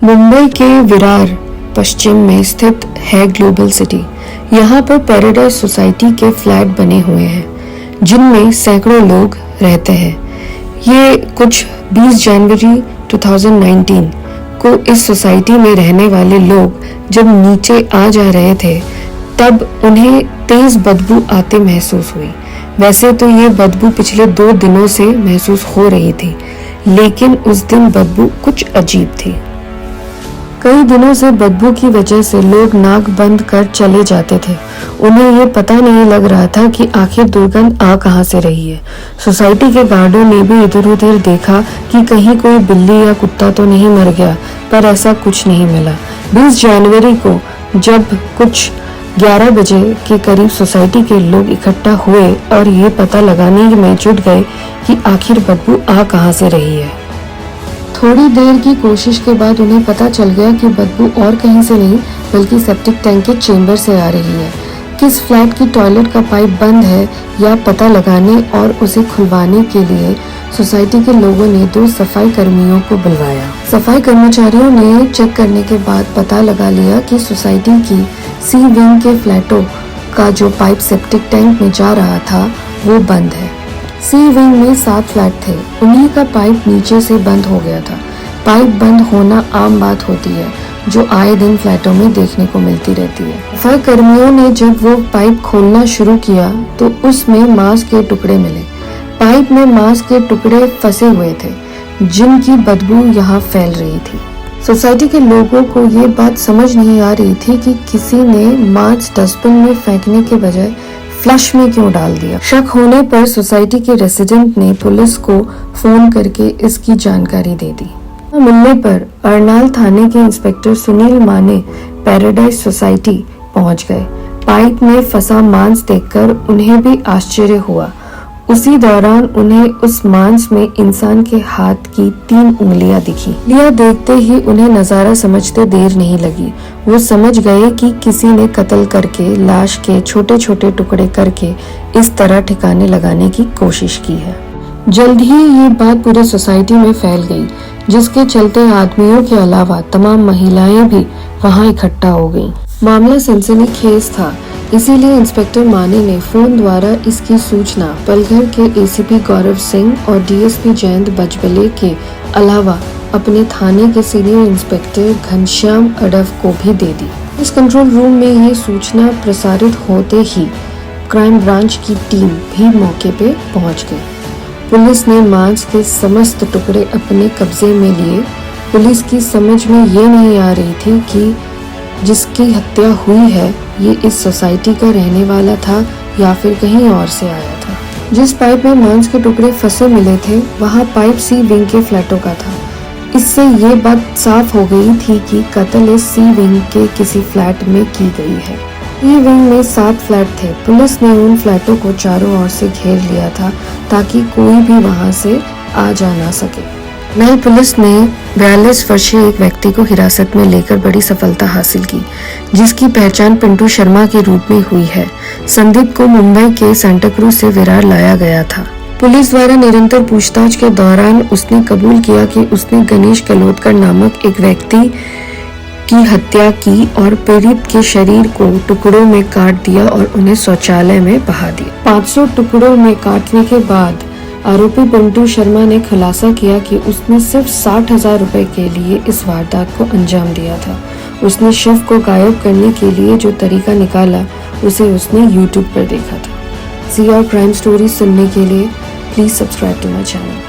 मुंबई के विरार पश्चिम में स्थित है ग्लोबल सिटी। यहाँ पर पैराडाइज सोसाइटी के फ्लैट बने हुए हैं जिनमें सैकड़ों लोग रहते हैं। ये कुछ 20 जनवरी 2019 को इस सोसाइटी में रहने वाले लोग जब नीचे आ जा रहे थे तब उन्हें तेज बदबू आते महसूस हुई। वैसे तो ये बदबू पिछले 2 दिनों से महसूस हो रही थी, लेकिन उस दिन बदबू कुछ अजीब थी। कई दिनों से बदबू की वजह से लोग नाक बंद कर चले जाते थे। उन्हें ये पता नहीं लग रहा था कि आखिर दुर्गंध आ कहां से रही है। सोसाइटी के गार्डों ने भी इधर उधर देखा कि कहीं कोई बिल्ली या कुत्ता तो नहीं मर गया, पर ऐसा कुछ नहीं मिला। 20 जनवरी को जब कुछ 11 बजे के करीब सोसाइटी के लोग इकट्ठा हुए और ये पता लगाने में जुट गए कि आखिर बदबू आ कहां से रही है। थोड़ी देर की कोशिश के बाद उन्हें पता चल गया कि बदबू और कहीं से नहीं बल्कि सेप्टिक टैंक के चेंबर से आ रही है। किस फ्लैट की टॉयलेट का पाइप बंद है या पता लगाने और उसे खुलवाने के लिए सोसाइटी के लोगों ने 2 सफाई कर्मियों को बुलवाया। सफाई कर्मचारियों ने चेक करने के बाद पता लगा लिया कि सोसाइटी की सी विंग के फ्लैटों का जो पाइप सेप्टिक टैंक में जा रहा था वो बंद है। सी विंग में 7 फ्लैट थे, उन्हीं का पाइप नीचे से बंद हो गया था। पाइप बंद होना आम बात होती है जो आए दिन फ्लैटों में देखने को मिलती रहती है। सफाई कर्मियों ने जब वो पाइप खोलना शुरू किया तो उसमें मांस के टुकड़े मिले। पाइप में मांस के टुकड़े फंसे हुए थे जिनकी बदबू यहाँ फैल रही थी। सोसाइटी के लोगों को ये बात समझ नहीं आ रही थी कि किसी ने मांस डस्टबिन में फेंकने के बजाय फ्लश में क्यों डाल दिया। शक होने पर सोसाइटी के रेसिडेंट ने पुलिस को फोन करके इसकी जानकारी दे दी। मिलने पर अर्नाल थाने के इंस्पेक्टर सुनील माने पैराडाइज सोसाइटी पहुंच गए। पाइप में फंसा मांस देखकर उन्हें भी आश्चर्य हुआ। उसी दौरान उन्हें उस मांस में इंसान के हाथ की 3 उंगलियां दिखी। यह देखते ही उन्हें नजारा समझते देर नहीं लगी। वो समझ गए कि किसी ने कत्ल करके लाश के छोटे छोटे टुकड़े करके इस तरह ठिकाने लगाने की कोशिश की है। जल्द ही ये बात पूरे सोसाइटी में फैल गई, जिसके चलते आदमियों के अलावा तमाम महिलाएं भी वहां इकट्ठा हो गईं। मामला सनसनीखेज था, इसीलिए इंस्पेक्टर माने ने फोन द्वारा इसकी सूचना पलघर के एसीपी गौरव सिंह और डीएसपी जयंत बजबले के अलावा अपने थाने के सीनियर इंस्पेक्टर घनश्याम अडव को भी दे दी। इस कंट्रोल रूम में ये सूचना प्रसारित होते ही क्राइम ब्रांच की टीम भी मौके पे पहुंच गई। पुलिस ने मांस के समस्त टुकड़े अपने कब्जे में लिए। पुलिस की समझ में ये नहीं आ रही थी कि जिसकी हत्या हुई है ये इस सोसाइटी का रहने वाला था या फिर कहीं और से आया था। जिस पाइप में मांस के टुकड़े फंसे मिले थे वहाँ पाइप सी विंग के फ्लैटों का था। इससे ये बात साफ हो गई थी कि कत्ल इस सी विंग के किसी फ्लैट में की गई है। सी विंग में 7 फ्लैट थे। पुलिस ने उन फ्लैटों को चारों ओर से घेर लिया था ताकि कोई भी वहां से आ जा ना सके। नई पुलिस ने 42 वर्षीय एक व्यक्ति को हिरासत में लेकर बड़ी सफलता हासिल की, जिसकी पहचान पिंटू शर्मा के रूप में हुई है। संदीप को मुंबई के सांता क्रूज से विरार लाया गया था। पुलिस द्वारा निरंतर पूछताछ के दौरान उसने कबूल किया कि उसने गणेश कलोदकर नामक एक व्यक्ति की हत्या की और पीड़ित के शरीर को टुकड़ों में काट दिया और उन्हें शौचालय में बहा दिया। 500 टुकड़ों में काटने के बाद आरोपी पिंटू शर्मा ने खुलासा किया कि उसने सिर्फ 60,000 रुपए के लिए इस वारदात को अंजाम दिया था। उसने शव को गायब करने के लिए जो तरीका निकाला उसे उसने YouTube पर देखा था। CR क्राइम स्टोरी सुनने के लिए please subscribe to my channel.